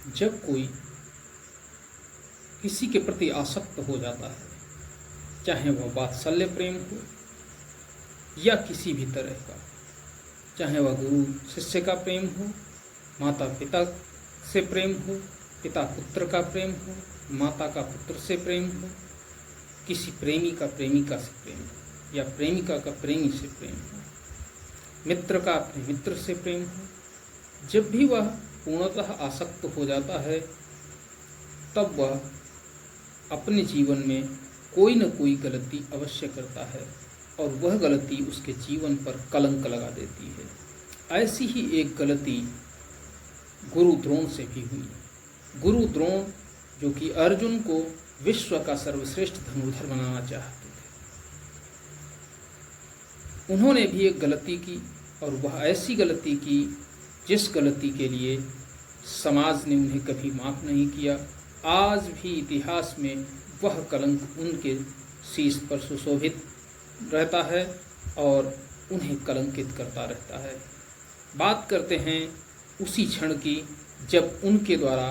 जब कोई किसी के प्रति आसक्त हो जाता है, चाहे वह वात्सल्य प्रेम हो या किसी भी तरह का, चाहे वह गुरु शिष्य का प्रेम हो, माता पिता से प्रेम हो, पिता पुत्र का प्रेम हो, माता का पुत्र से प्रेम हो, किसी प्रेमी का प्रेमिका से प्रेम हो या प्रेमिका का प्रेमी से प्रेम हो, मित्र का अपने मित्र से प्रेम हो, जब भी वह पूर्णतः आसक्त हो जाता है तब वह अपने जीवन में कोई न कोई गलती अवश्य करता है और वह गलती उसके जीवन पर कलंक लगा देती है। ऐसी ही एक गलती गुरु द्रोण से भी हुई। गुरु द्रोण जो कि अर्जुन को विश्व का सर्वश्रेष्ठ धनुर्धर बनाना चाहते थे, उन्होंने भी एक गलती की और वह ऐसी गलती की जिस गलती के लिए समाज ने उन्हें कभी माफ नहीं किया। आज भी इतिहास में वह कलंक उनके शीश पर सुशोभित रहता है और उन्हें कलंकित करता रहता है। बात करते हैं उसी क्षण की जब उनके द्वारा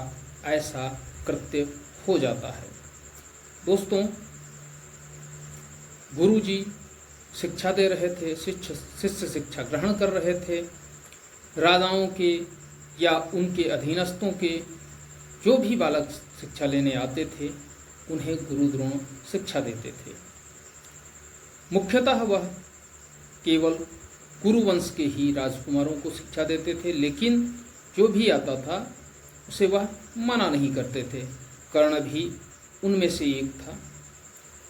ऐसा कृत्य हो जाता है। दोस्तों, गुरुजी शिक्षा दे रहे थे, शिष्य शिक्षा ग्रहण कर रहे थे। राजाओं के या उनके अधीनस्थों के जो भी बालक शिक्षा लेने आते थे उन्हें गुरु द्रोण शिक्षा देते थे। मुख्यतः वह केवल कुरुवंश के ही राजकुमारों को शिक्षा देते थे, लेकिन जो भी आता था उसे वह मना नहीं करते थे। कर्ण भी उनमें से एक था,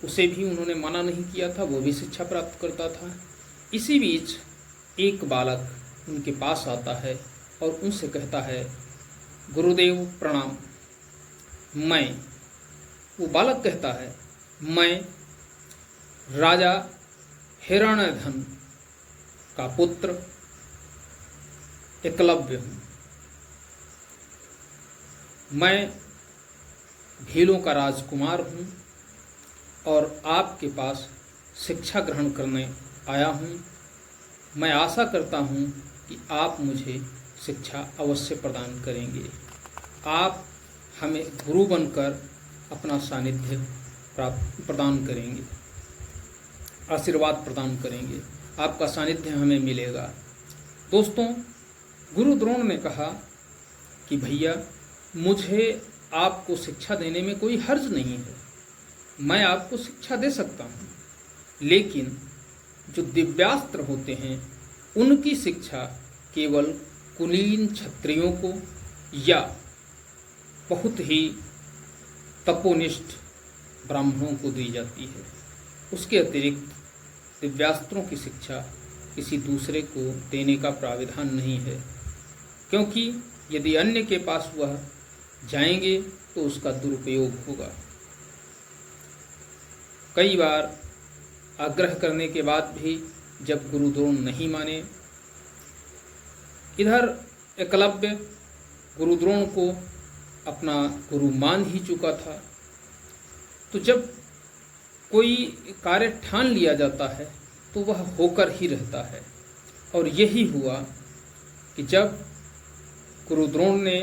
उसे भी उन्होंने मना नहीं किया था, वो भी शिक्षा प्राप्त करता था। इसी बीच एक बालक उनके पास आता है और उनसे कहता है, गुरुदेव प्रणाम। वो बालक कहता है, मैं राजा हिरण्यधन का पुत्र एकलव्य हूँ। मैं भीलों का राजकुमार हूँ और आपके पास शिक्षा ग्रहण करने आया हूँ। मैं आशा करता हूँ कि आप मुझे शिक्षा अवश्य प्रदान करेंगे। आप हमें गुरु बनकर अपना सानिध्य प्रदान करेंगे, आशीर्वाद प्रदान करेंगे, आपका सानिध्य हमें मिलेगा। दोस्तों, गुरु द्रोण ने कहा कि भैया, मुझे आपको शिक्षा देने में कोई हर्ज नहीं है, मैं आपको शिक्षा दे सकता हूँ, लेकिन जो दिव्यास्त्र होते हैं उनकी शिक्षा केवल कुलीन क्षत्रियों को या बहुत ही तपोनिष्ठ ब्राह्मणों को दी जाती है। उसके अतिरिक्त दिव्यास्त्रों की शिक्षा किसी दूसरे को देने का प्राविधान नहीं है, क्योंकि यदि अन्य के पास वह जाएंगे तो उसका दुरुपयोग होगा। कई बार आग्रह करने के बाद भी जब गुरु द्रोण नहीं माने, इधर एकलव्य गुरु द्रोण को अपना गुरु मान ही चुका था, तो जब कोई कार्य ठान लिया जाता है तो वह होकर ही रहता है। और यही हुआ कि जब गुरु द्रोण ने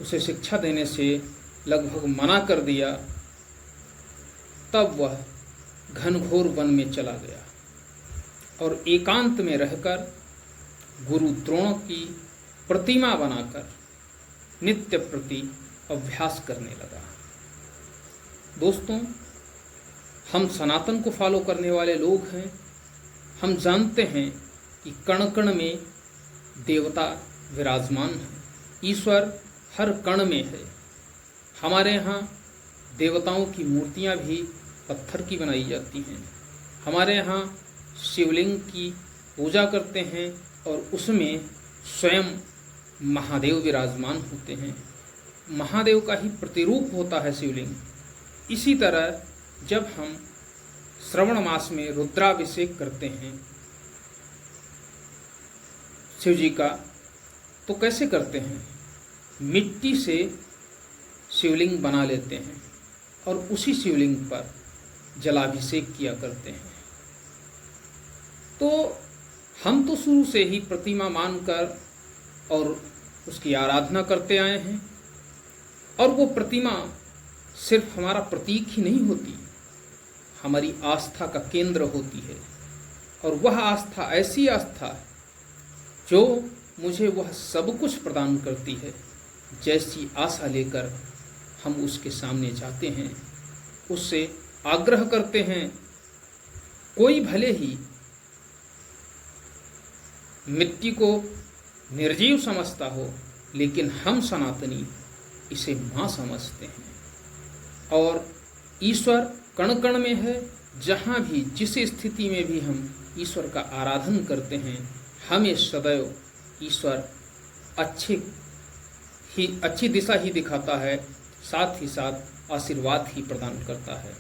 उसे शिक्षा देने से लगभग मना कर दिया, तब वह घनघोर वन में चला गया और एकांत में रहकर गुरु द्रोण की प्रतिमा बनाकर नित्य प्रति अभ्यास करने लगा। दोस्तों, हम सनातन को फॉलो करने वाले लोग हैं। हम जानते हैं कि कण कण में देवता विराजमान है, ईश्वर हर कण में है। हमारे यहाँ देवताओं की मूर्तियाँ भी पत्थर की बनाई जाती हैं। हमारे यहाँ शिवलिंग की पूजा करते हैं और उसमें स्वयं महादेव विराजमान होते हैं। महादेव का ही प्रतिरूप होता है शिवलिंग। इसी तरह जब हम श्रवण मास में रुद्राभिषेक करते हैं शिव जी का, तो कैसे करते हैं? मिट्टी से शिवलिंग बना लेते हैं और उसी शिवलिंग पर जलाभिषेक किया करते हैं। तो हम तो शुरू से ही प्रतिमा मानकर और उसकी आराधना करते आए हैं, और वो प्रतिमा सिर्फ हमारा प्रतीक ही नहीं होती, हमारी आस्था का केंद्र होती है। और वह आस्था ऐसी आस्था जो मुझे वह सब कुछ प्रदान करती है, जैसी आशा लेकर हम उसके सामने जाते हैं, उससे आग्रह करते हैं। कोई भले ही मिट्टी को निर्जीव समझता हो, लेकिन हम सनातनी इसे माँ समझते हैं। और ईश्वर कण कण में है। जहाँ भी जिस स्थिति में भी हम ईश्वर का आराधन करते हैं, हमें सदैव ईश्वर अच्छी दिशा ही दिखाता है, साथ ही साथ आशीर्वाद ही प्रदान करता है।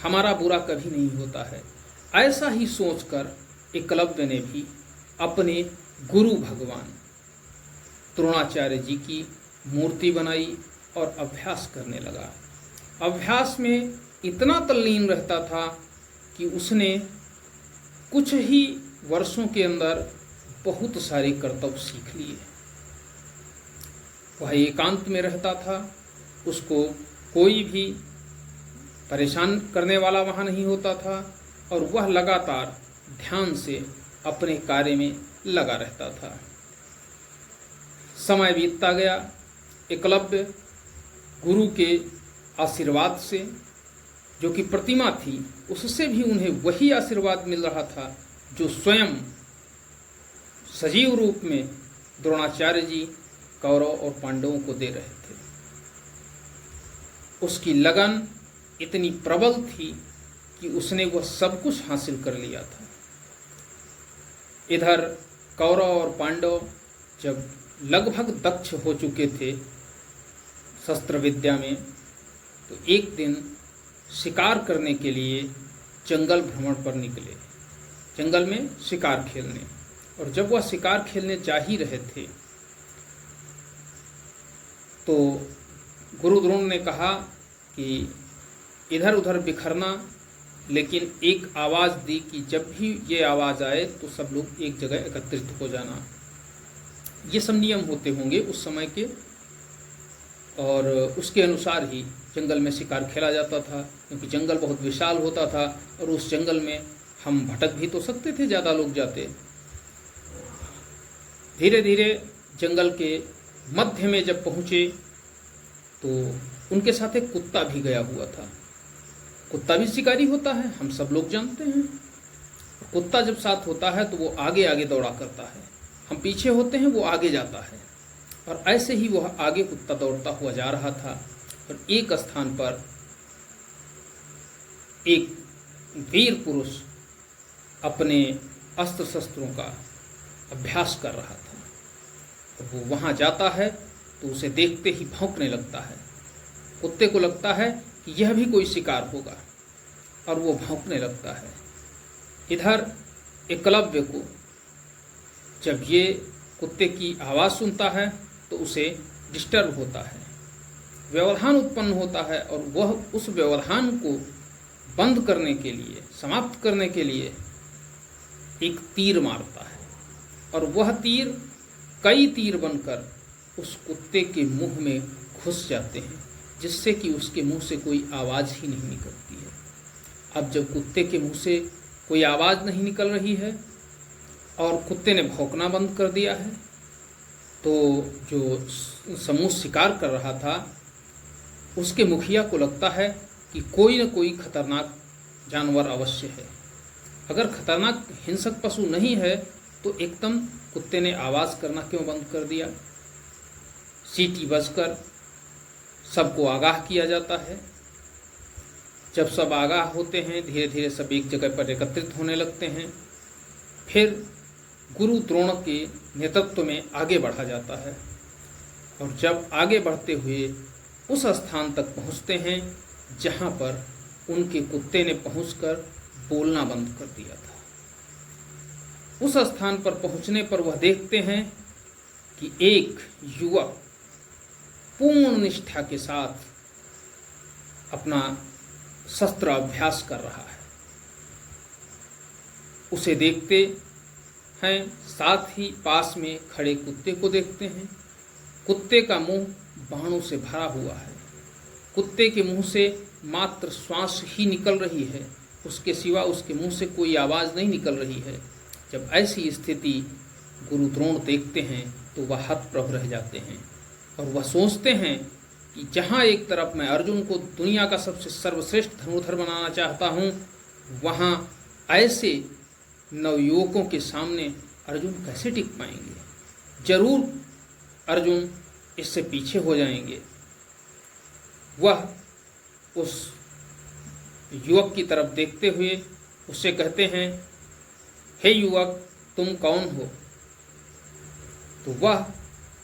हमारा बुरा कभी नहीं होता है। ऐसा ही सोचकर एकलव्य ने भी अपने गुरु भगवान द्रोणाचार्य जी की मूर्ति बनाई और अभ्यास करने लगा। अभ्यास में इतना तल्लीन रहता था कि उसने कुछ ही वर्षों के अंदर बहुत सारे कर्तव्य सीख लिए। वह एकांत में रहता था, उसको कोई भी परेशान करने वाला वहाँ नहीं होता था, और वह लगातार ध्यान से अपने कार्य में लगा रहता था। समय बीतता गया। एकलव्य गुरु के आशीर्वाद से, जो कि प्रतिमा थी, उससे भी उन्हें वही आशीर्वाद मिल रहा था जो स्वयं सजीव रूप में द्रोणाचार्य जी कौरव और पांडवों को दे रहे थे। उसकी लगन इतनी प्रबल थी कि उसने वह सब कुछ हासिल कर लिया था। इधर कौरव और पांडव जब लगभग दक्ष हो चुके थे शस्त्र विद्या में, तो एक दिन शिकार करने के लिए जंगल भ्रमण पर निकले, जंगल में शिकार खेलने। और जब वह शिकार खेलने जा ही रहे थे, तो गुरु द्रोण ने कहा कि इधर उधर बिखरना, लेकिन एक आवाज़ दी कि जब भी ये आवाज़ आए तो सब लोग एक जगह एकत्रित हो जाना। ये सब नियम होते होंगे उस समय के, और उसके अनुसार ही जंगल में शिकार खेला जाता था, क्योंकि जंगल बहुत विशाल होता था और उस जंगल में हम भटक भी तो सकते थे, ज़्यादा लोग जाते। धीरे धीरे जंगल के मध्य में जब पहुँचे तो उनके साथ एक कुत्ता भी गया हुआ था। कुत्ता भी शिकारी होता है, हम सब लोग जानते हैं। कुत्ता जब साथ होता है तो वो आगे आगे दौड़ा करता है, हम पीछे होते हैं, वो आगे जाता है। और ऐसे ही वह आगे कुत्ता दौड़ता हुआ जा रहा था, और एक स्थान पर एक वीर पुरुष अपने अस्त्र शस्त्रों का अभ्यास कर रहा था। और वो वहाँ जाता है तो उसे देखते ही भौंकने लगता है। कुत्ते को लगता है कि यह भी कोई शिकार होगा, और वो भौंकने लगता है। इधर एकलव्य को जब ये कुत्ते की आवाज़ सुनता है तो उसे डिस्टर्ब होता है, व्यवधान उत्पन्न होता है, और वह उस व्यवधान को बंद करने के लिए, समाप्त करने के लिए एक तीर मारता है। और वह तीर कई तीर बनकर उस कुत्ते के मुंह में घुस जाते हैं, जिससे कि उसके मुंह से कोई आवाज़ ही नहीं निकलती है। अब जब कुत्ते के मुंह से कोई आवाज़ नहीं निकल रही है और कुत्ते ने भौंकना बंद कर दिया है, तो जो समूह शिकार कर रहा था उसके मुखिया को लगता है कि कोई न कोई खतरनाक जानवर अवश्य है। अगर खतरनाक हिंसक पशु नहीं है तो एकदम कुत्ते ने आवाज़ करना क्यों बंद कर दिया। सीटी बजकर सबको आगाह किया जाता है। जब सब आगाह होते हैं, धीरे धीरे सब एक जगह पर एकत्रित होने लगते हैं। फिर गुरु द्रोण के नेतृत्व में आगे बढ़ा जाता है, और जब आगे बढ़ते हुए उस स्थान तक पहुंचते हैं जहां पर उनके कुत्ते ने पहुंचकर बोलना बंद कर दिया था। उस स्थान पर पहुंचने पर वह देखते हैं कि एक युवक पूर्ण निष्ठा के साथ अपना शस्त्र अभ्यास कर रहा है। उसे देखते हैं, साथ ही पास में खड़े कुत्ते को देखते हैं। कुत्ते का मुंह बाणों से भरा हुआ है। कुत्ते के मुंह से मात्र श्वास ही निकल रही है, उसके सिवा उसके मुंह से कोई आवाज़ नहीं निकल रही है। जब ऐसी स्थिति गुरु द्रोण देखते हैं तो वह हतप्रभ रह जाते हैं और वह सोचते हैं कि जहाँ एक तरफ मैं अर्जुन को दुनिया का सबसे सर्वश्रेष्ठ धनुर्धर बनाना चाहता हूँ, वहाँ ऐसे नवयुवकों के सामने अर्जुन कैसे टिक पाएंगे। जरूर अर्जुन इससे पीछे हो जाएंगे। वह उस युवक की तरफ देखते हुए उससे कहते हैं, हे युवक, तुम कौन हो? तो वह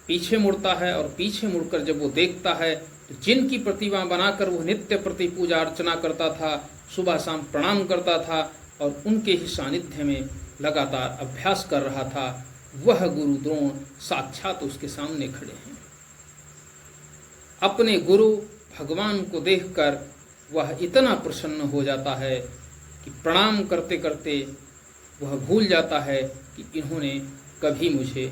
पीछे मुड़ता है और पीछे मुड़कर जब वो देखता है तो जिनकी प्रतिमा बनाकर वो नित्य प्रति पूजा अर्चना करता था, सुबह शाम प्रणाम करता था और उनके ही सानिध्य में लगातार अभ्यास कर रहा था, वह गुरु द्रोण साक्षात उसके सामने खड़े हैं। अपने गुरु भगवान को देखकर वह इतना प्रसन्न हो जाता है कि प्रणाम करते करते वह भूल जाता है कि इन्होंने कभी मुझे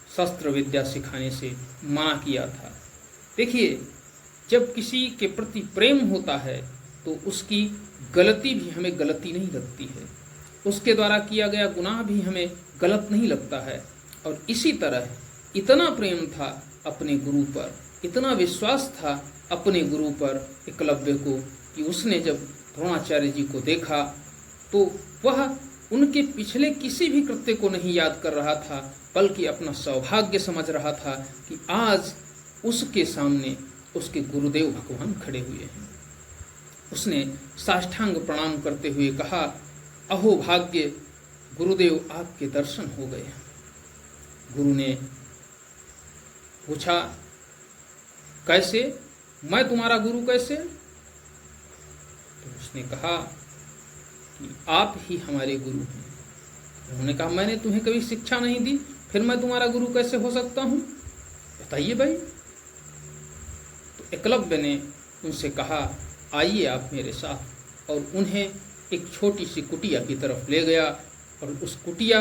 शस्त्र विद्या सिखाने से मना किया था। देखिए, जब किसी के प्रति प्रेम होता है तो उसकी गलती भी हमें गलती नहीं लगती है, उसके द्वारा किया गया गुनाह भी हमें गलत नहीं लगता है। और इसी तरह इतना प्रेम था अपने गुरु पर, इतना विश्वास था अपने गुरु पर एकलव्य को कि उसने जब द्रोणाचार्य जी को देखा तो वह उनके पिछले किसी भी कृत्य को नहीं याद कर रहा था, बल्कि अपना सौभाग्य समझ रहा था कि आज उसके सामने उसके गुरुदेव भगवान खड़े हुए हैं। उसने साष्टांग प्रणाम करते हुए कहा, अहो भाग्य गुरुदेव, आपके दर्शन हो गए। गुरु ने पूछा, कैसे? मैं तुम्हारा गुरु कैसे? तो उसने कहा कि आप ही हमारे गुरु हैं। उन्होंने कहा, मैंने तुम्हें कभी शिक्षा नहीं दी, फिर मैं तुम्हारा गुरु कैसे हो सकता हूँ? बताइए भाई। तो एकलव्य ने उनसे कहा, आइए आप मेरे साथ, और उन्हें एक छोटी सी कुटिया की तरफ ले गया। और उस कुटिया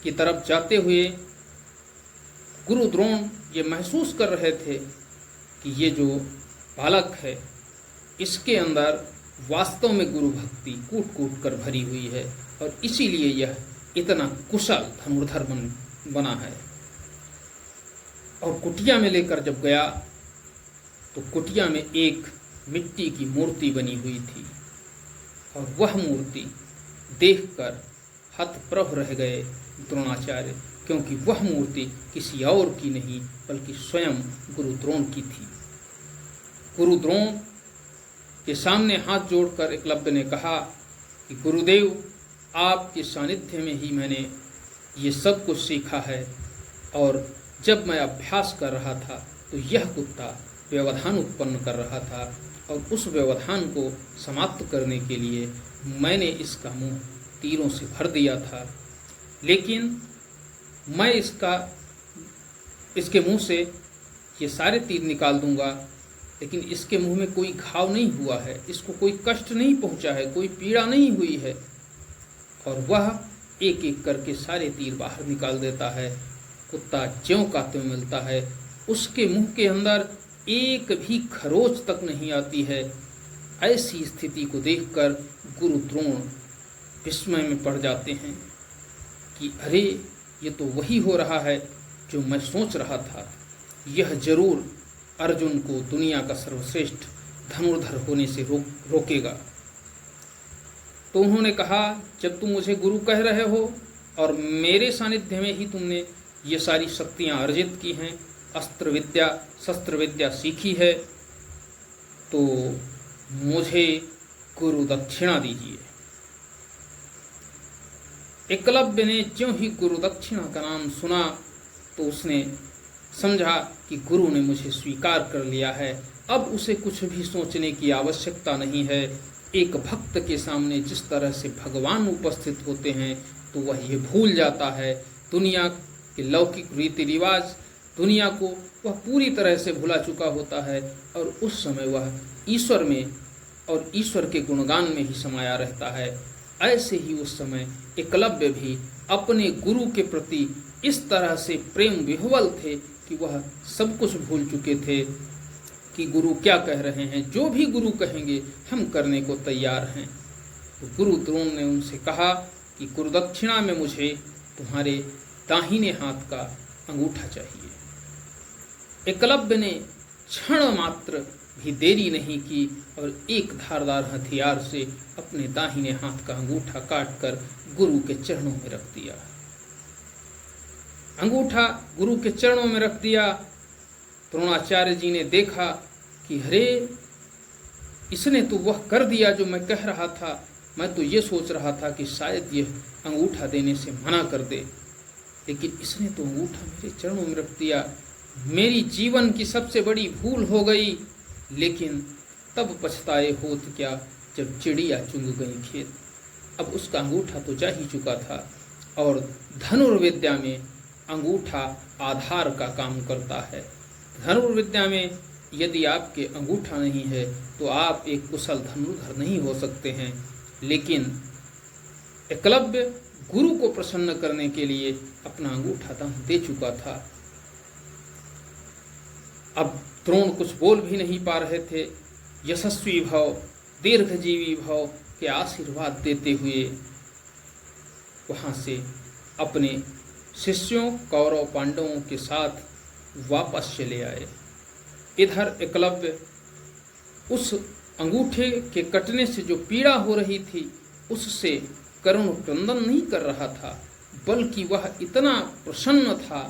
की तरफ जाते हुए गुरु द्रोण ये महसूस कर रहे थे कि ये जो बालक है इसके अंदर वास्तव में गुरु भक्ति कूट कूट कर भरी हुई है और इसीलिए यह इतना कुशल धनुर्धर बना है। और कुटिया में लेकर जब गया तो कुटिया में एक मिट्टी की मूर्ति बनी हुई थी और वह मूर्ति देखकर हतप्रभ रह गए द्रोणाचार्य, क्योंकि वह मूर्ति किसी और की नहीं बल्कि स्वयं गुरु द्रोण की थी। गुरु द्रोण के सामने हाथ जोड़कर एकलव्य ने कहा कि गुरुदेव, आपके सानिध्य में ही मैंने ये सब कुछ सीखा है, और जब मैं अभ्यास कर रहा था तो यह कुत्ता व्यवधान उत्पन्न कर रहा था और उस व्यवधान को समाप्त करने के लिए मैंने इसका मुंह तीरों से भर दिया था, लेकिन मैं इसके मुंह से ये सारे तीर निकाल दूंगा, लेकिन इसके मुंह में कोई घाव नहीं हुआ है, इसको कोई कष्ट नहीं पहुंचा है, कोई पीड़ा नहीं हुई है। और वह एक एक करके सारे तीर बाहर निकाल देता है। कुत्ता ज्यों का त्यों मिलता है, उसके मुंह के अंदर एक भी खरोच तक नहीं आती है। ऐसी स्थिति को देखकर गुरु द्रोण विस्मय में पड़ जाते हैं कि अरे, ये तो वही हो रहा है जो मैं सोच रहा था। यह जरूर अर्जुन को दुनिया का सर्वश्रेष्ठ धनुर्धर होने से रोकेगा। तो उन्होंने कहा, जब तुम मुझे गुरु कह रहे हो और मेरे सानिध्य में ही तुमने ये सारी शक्तियां अर्जित की हैं, अस्त्र विद्या शस्त्र विद्या सीखी है, तो मुझे गुरु दक्षिणा दीजिए। एकलव्य ने ज्यों ही गुरु दक्षिणा का नाम सुना तो उसने समझा कि गुरु ने मुझे स्वीकार कर लिया है, अब उसे कुछ भी सोचने की आवश्यकता नहीं है। एक भक्त के सामने जिस तरह से भगवान उपस्थित होते हैं तो वह ये भूल जाता है, दुनिया के लौकिक रीति रिवाज, दुनिया को वह पूरी तरह से भुला चुका होता है और उस समय वह ईश्वर में और ईश्वर के गुणगान में ही समाया रहता है। ऐसे ही उस समय एकलव्य भी अपने गुरु के प्रति इस तरह से प्रेम विह्वल थे कि वह सब कुछ भूल चुके थे कि गुरु क्या कह रहे हैं। जो भी गुरु कहेंगे हम करने को तैयार हैं। तो गुरु द्रोण ने उनसे कहा कि गुरुदक्षिणा में मुझे तुम्हारे दाहिने हाथ का अंगूठा चाहिए। एकलव्य ने क्षण मात्र भी देरी नहीं की और एक धारदार हथियार से अपने दाहिने हाथ का अंगूठा काटकर गुरु के चरणों में रख दिया। अंगूठा गुरु के चरणों में रख दिया। द्रोणाचार्य जी ने देखा कि अरे, इसने तो वह कर दिया जो मैं कह रहा था। मैं तो ये सोच रहा था कि शायद यह अंगूठा देने से मना कर दे, लेकिन इसने तो अंगूठा मेरे चरणों में रख दिया। मेरी जीवन की सबसे बड़ी भूल हो गई, लेकिन तब पछताए होत क्या जब चिड़िया चुंग गई खेत। अब उसका अंगूठा तो जा ही चुका था और धनुर्विद्या में अंगूठा आधार का काम करता है। धनुर्विद्या में यदि आपके अंगूठा नहीं है तो आप एक कुशल धनुर्धर नहीं हो सकते हैं। लेकिन एकलव्य गुरु को प्रसन्न करने के लिए अपना अंगूठा दान दे चुका था। अब द्रोण कुछ बोल भी नहीं पा रहे थे। यशस्वी भव, दीर्घजीवी भव के आशीर्वाद देते हुए वहां से अपने शिष्यों कौरव पांडवों के साथ वापस चले आए। इधर एकलव्य उस अंगूठे के कटने से जो पीड़ा हो रही थी उससे करुण क्रंदन नहीं कर रहा था, बल्कि वह इतना प्रसन्न था,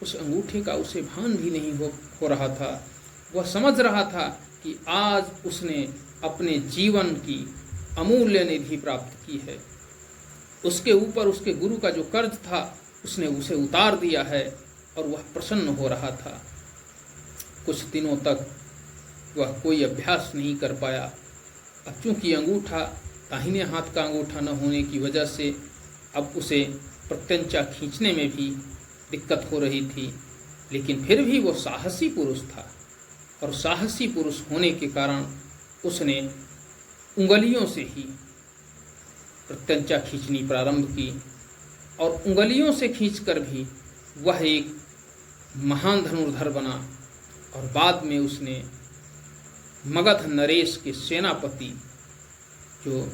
उस अंगूठे का उसे भान भी नहीं हो रहा था। वह समझ रहा था कि आज उसने अपने जीवन की अमूल्य निधि प्राप्त की है। उसके ऊपर उसके गुरु का जो कर्ज था उसने उसे उतार दिया है और वह प्रसन्न हो रहा था। कुछ दिनों तक वह कोई अभ्यास नहीं कर पाया। अब चूंकि अंगूठा दाहिने हाथ का अंगूठा न होने की वजह से अब उसे प्रत्यंचा खींचने में भी दिक्कत हो रही थी, लेकिन फिर भी वो साहसी पुरुष था और साहसी पुरुष होने के कारण उसने उंगलियों से ही प्रत्यंचा खींचनी प्रारंभ की और उंगलियों से खींचकर भी वह एक महान धनुर्धर बना और बाद में उसने मगध नरेश के सेनापति जो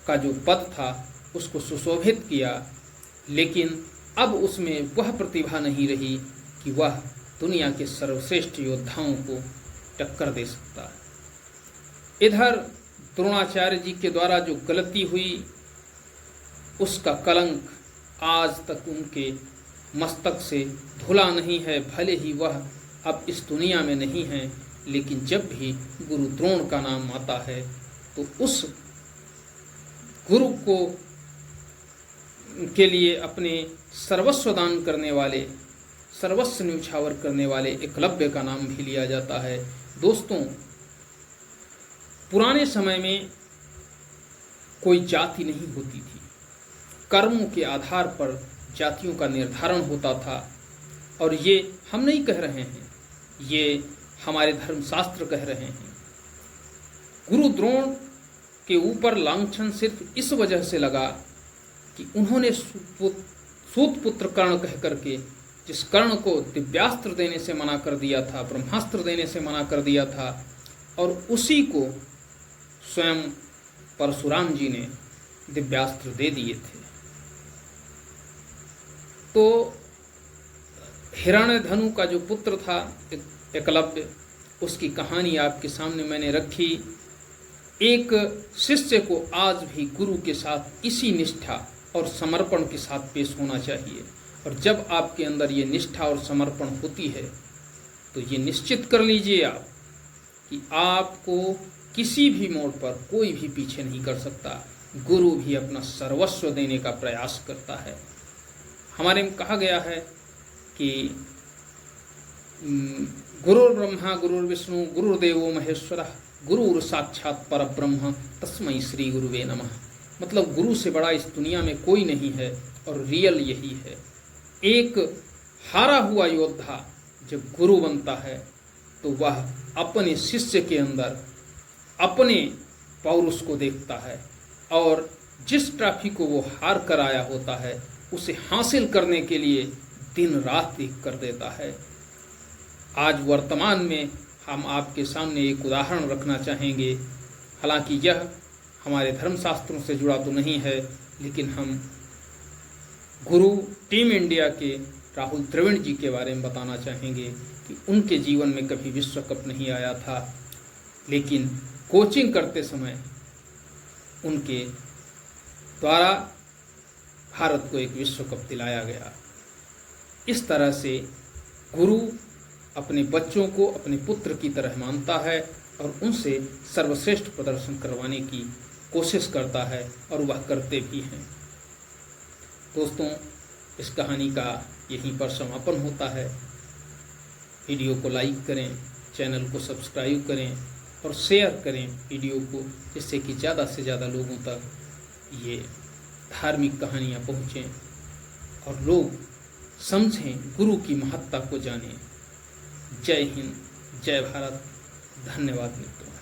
पद था उसको सुशोभित किया। लेकिन अब उसमें वह प्रतिभा नहीं रही कि वह दुनिया के सर्वश्रेष्ठ योद्धाओं को टक्कर दे सकता। इधर द्रोणाचार्य जी के द्वारा जो गलती हुई उसका कलंक आज तक उनके मस्तक से धुला नहीं है। भले ही वह अब इस दुनिया में नहीं है, लेकिन जब भी गुरु द्रोण का नाम आता है तो उस गुरु को के लिए अपने सर्वस्व दान करने वाले, सर्वस्व न्यौछावर करने वाले एकलव्य का नाम भी लिया जाता है। दोस्तों, पुराने समय में कोई जाति नहीं होती थी। कर्मों के आधार पर जातियों का निर्धारण होता था और ये हम नहीं कह रहे हैं, ये हमारे धर्मशास्त्र कह रहे हैं। गुरु द्रोण के ऊपर लांछन सिर्फ इस वजह से लगा कि उन्होंने सूत पुत्र कर्ण कह करके जिस कर्ण को दिव्यास्त्र देने से मना कर दिया था, ब्रह्मास्त्र देने से मना कर दिया था, और उसी को स्वयं परशुराम जी ने दिव्यास्त्र दे दिए थे। तो हिरण्यधनु का जो पुत्र था एकलव्य, उसकी कहानी आपके सामने मैंने रखी। एक शिष्य को आज भी गुरु के साथ इसी निष्ठा और समर्पण के साथ पेश होना चाहिए, और जब आपके अंदर ये निष्ठा और समर्पण होती है तो ये निश्चित कर लीजिए आप कि आपको किसी भी मोड़ पर कोई भी पीछे नहीं कर सकता। गुरु भी अपना सर्वस्व देने का प्रयास करता है। हमारे में कहा गया है कि गुरुर् ब्रह्मा गुरुर्विष्णु गुरुर्देवो महेश्वरः गुरुर साक्षात परब्रह्म तस्मै श्री गुरुवे नमः। मतलब गुरु से बड़ा इस दुनिया में कोई नहीं है, और रियल यही है। एक हारा हुआ योद्धा जब गुरु बनता है तो वह अपने शिष्य के अंदर अपने पौरुष को देखता है, और जिस ट्रॉफी को वो हार कर आया होता है उसे हासिल करने के लिए दिन रात एक कर देता है। आज वर्तमान में हम आपके सामने एक उदाहरण रखना चाहेंगे। हालांकि यह हमारे धर्मशास्त्रों से जुड़ा तो नहीं है, लेकिन हम गुरु टीम इंडिया के राहुल द्रविड़ जी के बारे में बताना चाहेंगे कि उनके जीवन में कभी विश्व कप नहीं आया था, लेकिन कोचिंग करते समय उनके द्वारा भारत को एक विश्व कप दिलाया गया। इस तरह से गुरु अपने बच्चों को अपने पुत्र की तरह मानता है और उनसे सर्वश्रेष्ठ प्रदर्शन करवाने की कोशिश करता है, और वह करते भी हैं। दोस्तों, इस कहानी का यहीं पर समापन होता है। वीडियो को लाइक करें, चैनल को सब्सक्राइब करें और शेयर करें वीडियो को, जिससे कि ज़्यादा से ज़्यादा लोगों तक ये धार्मिक कहानियाँ पहुँचें और लोग समझें, गुरु की महत्ता को जानें। जय हिंद, जय भारत। धन्यवाद मित्रों।